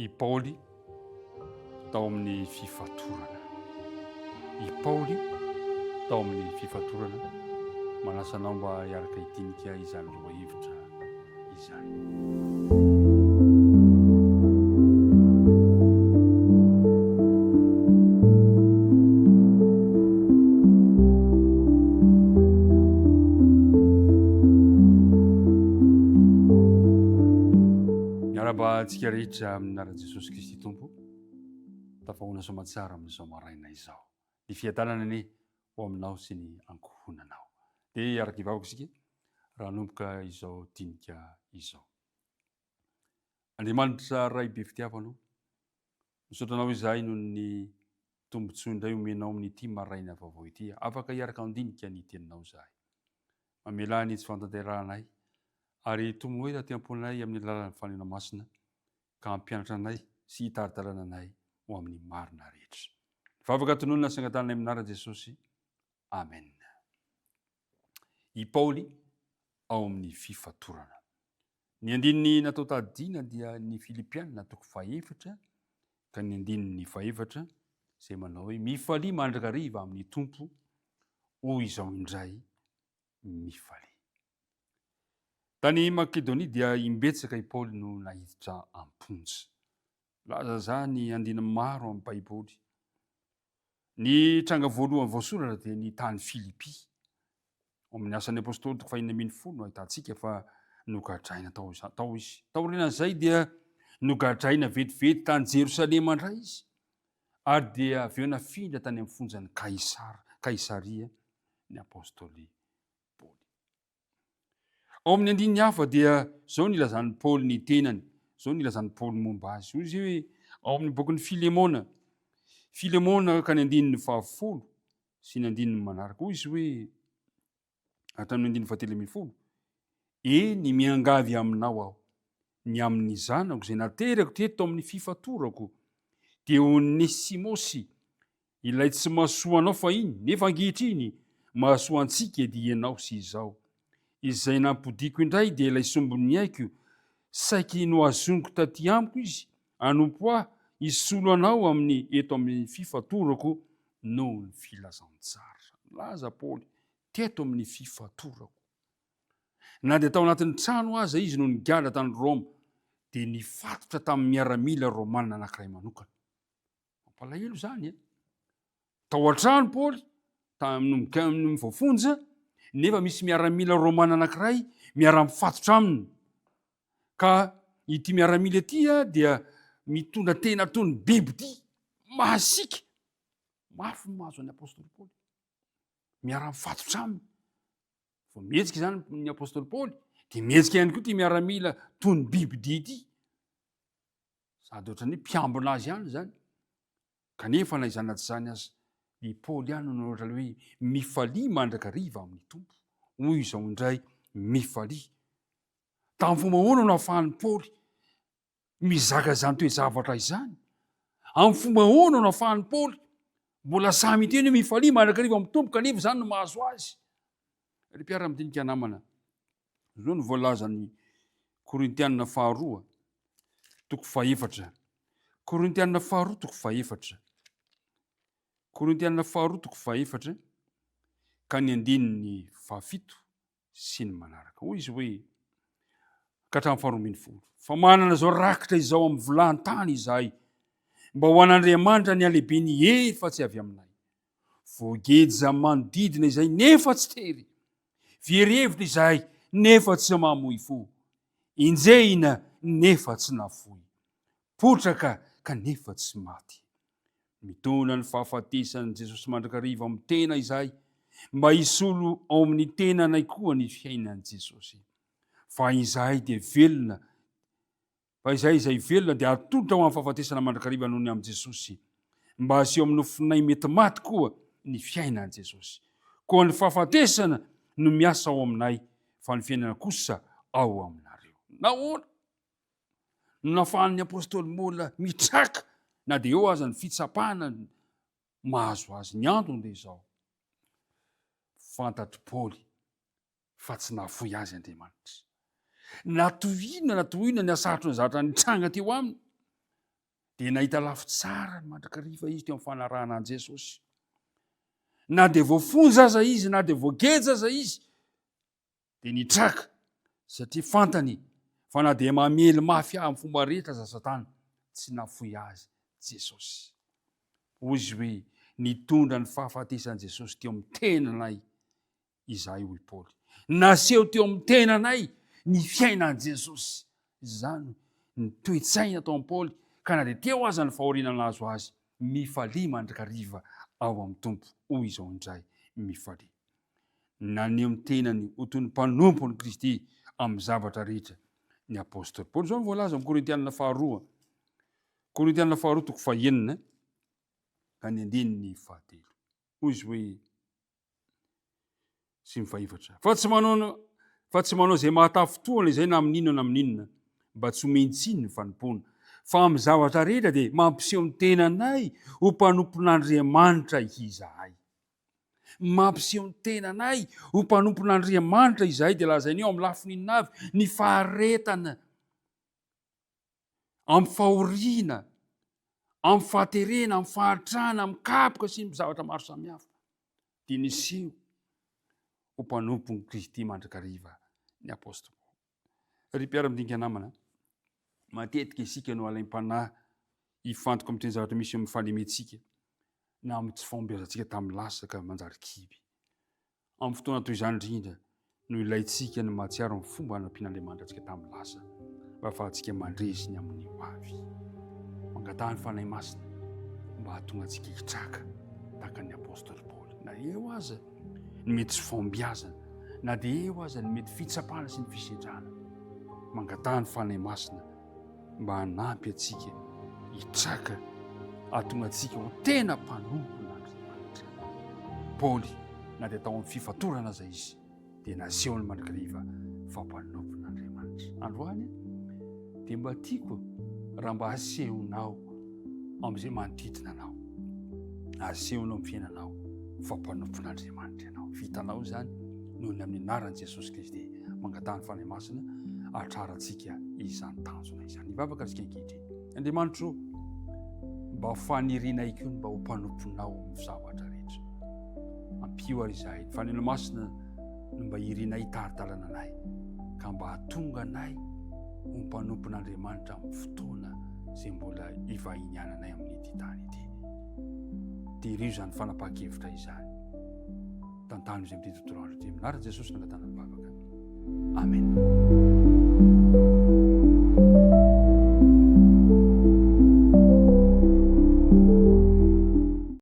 I Paoly tao amin'ny fifatorana. I Paoly tao amin'ny fifatorana manasanao mba hiaraka hitinika izany loha hevitra izany. Miaraba antsika rehetra amin'nara Jesosy Kristy Tompo, tafahoana somatsara amin'izao maraina izao. Ny fiadanana anie ho aminao sy ny ankohonanao. Dia iaraka hivavaka isika raha nomboka izao dinika izao. Andriamanitra ray be fitiavanao, misaotranao izahay noho ny tombontsoa indray omenao amin'ity maraina vaovao ity, afaka hiaraka andinika ny teninao izahay. Mamela ny tsy fantanteranay ary tomo hoe taty am-ponay amin'ny alalan'ny fanena masina ka hampianatra anay sy hitaritarana anay ho amin'ny marina rehetra. Vavaka tononona sangatanay aminara Jesosy. Amen. I Paoly ao amin'ny fifatorana. Ny andininy natao tadiana dia ny Filipianina toko faefatra ka ny andininy faefatra izay manao hoe mifalia mandrakariva amin'ny tompo hoy izao indray mifalia. Tany Makedonia dia imbetsaka i Paoly no nahiditra amponja. Laza zany andina maro amin'ny Baiboly. Ny tranga voalohany voasoratra dia ny tany Filipy. Amin'ny asan'ny apôstôly toko 410 no ahitantsika fa nogadraina tao izy. Taorian'izay dia nogadraina vetivety tany Jerosalema indray izy. Ary dia aveo nafindra tany amin'ny fonjan'ny Kaisaria ny apôstôly Paoly. Ao amin'ny andininy hafa dia zao nilazan'ny Paoly ny tenany, zao nilazan'ny Paoly momba azy. Hoy izy hoe ao amin'ny bokin'ny Filemona ka ny andininy 10 sy ny andininy manaraka. Hoy izy hoe hatramin'ny andininy 17. Eny miangavy aminao aho, ny amin'ny zanako izay naterako teto amin'ny fifatorako, dia Onesimosy, ilay tsy mahasoa anao fahiny, nefa ankehitriny mahasoa antsika edy ianao sy izao. Izay nampodiko indray dia ilay sombon'ny aiko, saiky noazoniko taty amiko izy, anompo aho hisolo anao eto amin'ny fifatorako noho ny filazantsara. Laza Paoly teto amin'ny fifatorako. Na dia tao anatin'ny trano aza izy no nigala tany Roma, dia nifatotra tamin'ny miaramila Romanina anankiray manokana. Mampalahelo zany. Tao an-trano Paoly, tamin'ny voafonja, nefa misy miaramila Romanina anankiray miara-mifatotra aminy. Ka ity miaramila ity dia mitondra tena toy ny bibidia mahasika. Mafy ny mahazo an'ny apôstôly Paoly. Miara-mifatotra aminy. Vao mihetsika zany ny apôstôly Paoly, dia mihetsika ihany koa ity miaramila toy ny bibidia ity. Sady ohatrany mpiambina azy ihany zany. Kanefa na izany na tsy izany aza, i Paoly ihany no ohatra hoe mifalia mandrakariva amin'ny tompo. Hoy izao indray mifalia. Tamin'ny fomba ahoana no ahafahan'ny Paoly mizaka izany toe-javatra izany? Amin'ny fomba ahoana no ahafahan'ny Paoly mbola samy teny hoe mifalia mandrakariva amin'ny tompo kanefa izany no mahazo azy? Ry mpiara-midinika namana, izao no voalazan'ny Korintianina 2 toko 4. Korintianina 2 toko 4. Korintianina 2 toko 4 ka ny andininy 7 sy ny manaraka. Hoy izy hoe ka hatramin'ny 14. Fa manana zao rakitra izao amin'ny vilahantany izahay, mba ho an'Andriamanitra ny alehibeny efa tsy avy aminay. Voageja manodidina izay nefa tsy tery. Verihevitra izahay nefa tsy mamoy fo. Injehina nefa tsy nafoy. Potraka kanefa tsy maty. Mitondra ny fahafatesan'i Jesosy mandrakariva amin'ny tena izahay, mba hisolo ao amin'ny tenanay koa ny fiainan'i Jesosy. Fa izahay dia velona. Fa izahay izay velona dia atolotra ho amin'ny fahafatesana mandrakariva noho ny amin'i Jesosy, mba aseho amin'ny nofinay mety maty koa ny fiainan'i Jesosy. Koa ny fahafatesana no miasa ao aminay, fa ny fiainana kosa ao aminareo. Nahoana no nahafahan'ny apôstôly mbola mitraka, na dia eo aza ny fitsapana mahazo azy? Ny antony dia izao: fantatry Paoly fa tsy nahafoy azy Andriamanitra. Natohina ny asatro ny zavatra nitranga teo aminy. dia nahita lafy tsara ny mandrakariva izy teo amin'ny fanarahana an' Jesosy. Na dia voafonja aza izy na dia voageja aza izy dia nitraka, satria fantany fa na dia mamely mafy amin'ny fomba rehetra za Satana tsy nafoy azy Jesosy. Hoy izy hoe nitondra ny fahafatesan'i Jesosy teo amin'ny tenanay izahay, hoy Paoly. Naseho teo amin'ny tenanay ny fiainan'i Jesosy. Izany ny toe-tsaina tao amin'ny Paoly, ka na dia teo aza ny fahoriana nazo azy, mifalia mandrakariva ao amin'ny tompo, hoy izao indray mifalia. Naneho amin'ny tenany ho toy ny mpanompo ny Kristy amin'ny zavatra rehetra ny apôstôly Paoly. Zao voalaza amin'ny Korintianina faharoa, Korintianina faharoa toko fahaenina ka ny andininy fahatelo. Hoy izy hoe sy mifaefatra. Fa tsy manao izay mahatafotoana izay na amin'inona na amin'inona, mba tsy homentsiny ny fanompona. Fa amin'ny zavatra rehetra dia mampiseho ny tenanay ho mpanompon'Andriamanitra izahay. Mampiseho ny tenanay ho mpanompon'Andriamanitra izahay, dia lazainy eo amin'ny lafininina avy ny faharetana, amin'ny fahoriana, amin'ny fahaterena, amin'ny fahatrana, amin'ny kapoka sy ny zavatra maro samihafa, dia niseho ho mpanompon'i Kristy mandrakariva ny apôstôly. Ry mpiara-midinika namana, matetika isika no alaim-panahy hifantoka amin'ny zavatra misy amin'ny fahalemetsika na amin'ny tsy fahombiazantsika tamin'ny lasaka manjary kiby. Amin'ny fotoana toy izany indrindra no ilaintsika ny mahatsiaro ny fomba hanampian'Andriamanitra antsika tamin'ny lasa mba ahafahantsika mandresy ny amin'ny ho avy. Mangatahany fanahy masina mba hahatonga antsika hitraka tahaka ny apôstôly Paoly. Na eo aza ny mety tsy fahombiazana, na dia eo aza ny mety fitsapana sy ny fisedrana. Mangatahany fanahy masina mba hanampy antsika hitraka, hahatonga antsika ho tena mpanompon'Andriamanitra. Paoly na dia tao amin'ny fifatorana aza izy dia naseho ny mandrakariva fa mpanompon'Andriamanitra. Androany dia mba tiako raha mba asehonao amin'izay manodidina anao, asehonao amin'ny fiainanao fa mpanompon'Andriamanitra ianao. Vitanao izany noho ny amin'ny anaran'i Jesosy Kristy. Mangatahany fanahy masina hatrarantsika izany tanjona izany. Hivavaka antsika ankehitriny. Andriamanitra mba fanirianay koa mba ho mpanomponao amin'ny zavatra rehetra. Ampio ary izahay ny faniriana masina no mba irianay taridalana anay, ka mba hahatonga anay ho mpanompon'Andriamanitra amin'ny fotoana izay mbola ivahiniananay amin'ity tany ity. Dia irio izany fanapahan-kevitra izany. Tantany izay amin'ity tontolo andro ity. Anaran'i Jesosy nangatana mivavaka. Amen.